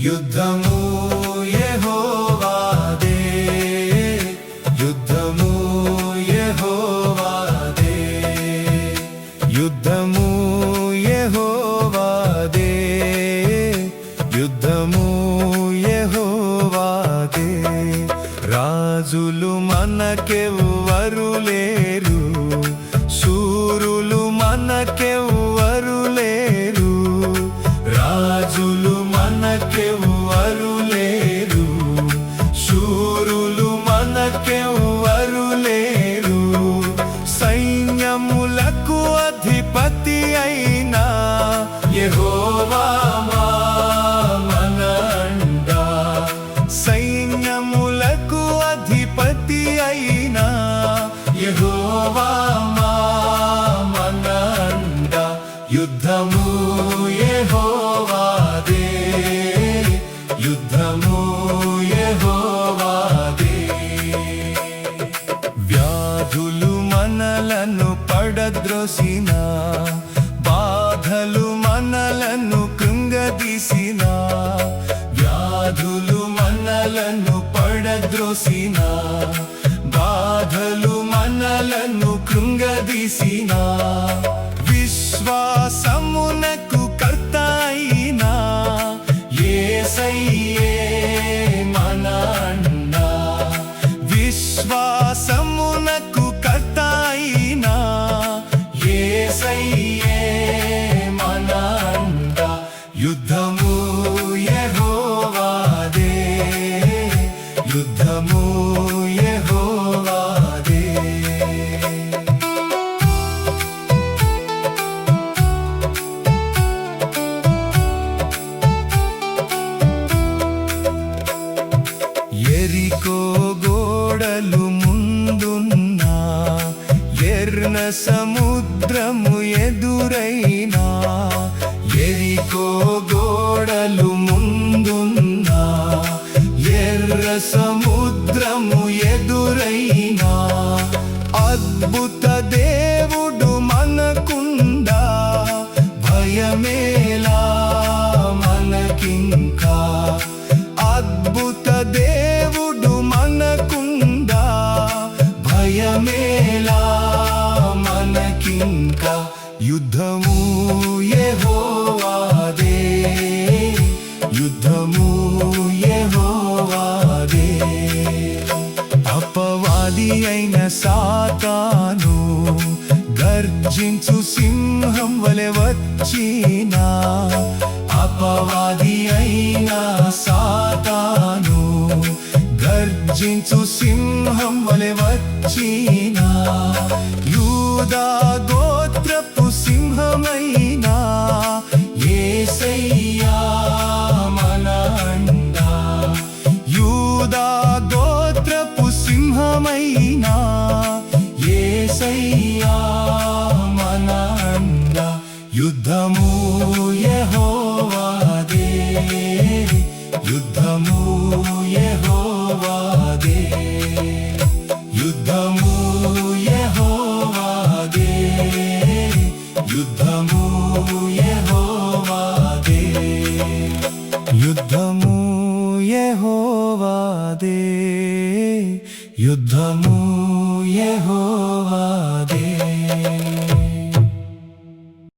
యుద్ధము యెహోవాదే, యుద్ధము యెహోవాదే, యుద్ధము యెహోవాదే, యుద్ధము యెహోవాదే. రాజులు మనకెవ్వరు లేరు, శూరులు మనకెవ్వరు లేరు, రాజులు మనకెవ్వరు లేరు, శూరులు మనకెవ్వరు లేరు. సైన్యములకు అధిపతి అయినా యెహోవా మన అండా, సైన్యములకు అధిపతి అయినా యెహోవా మన అండా. యుద్ధము యెహోవాదే, యుద్ధము యెహోవాదే. వ్యాధులు మనలను పడద్రోసిన, బాధలు మనలను కృంగదీసిన, వ్యాధులు మనలను పడద్రోసిన, బాధలు మనలను కృంగదీసిన, విశ్వాసమునకు కర్త అయినా యేసయ్యే మన అండా, విశ్వాసమునకు కర్త అయినా యేసయ్యే మన అండా. యుద్ధము యెహోవాదే, యుద్ధము యెహోవాదే. యెరికో గోడలు ముందున్నా, ఎర్ర సముద్రము ఎదురైనా, యెరికో గోడలు ముందున్నా, ఎర్ర సముద్రము ఎదురైనా, అద్భుత దేవుడు మనకుండా, భయమేలా మనకింకా, అద్భుత దేవుడు మనకుండా, భయమేలా మనకింకా. యుద్ధము యెహోవాదే, యుద్ధము యెహోవాదే. అపవాది అయిన సాతాను గర్జించు సింహం వలె వచ్చినా, అపవాది అయిన సాతాను గర్జించు సింహం వలె వచ్చినా, యూదా గోత్రపు సింహమైనా యేసయ్యా మన అండా, యూదా గోత్రపు సింహమైనా యేసయ్యా మన అండా. యుద్ధము యెహోవాదే, యుద్ధము యెహోవాదే, యుద్ధము యెహోవాదే, యుద్ధము యెహోవాదే, యుద్ధము యెహోవాదే, యుద్ధము యెహోవాదే.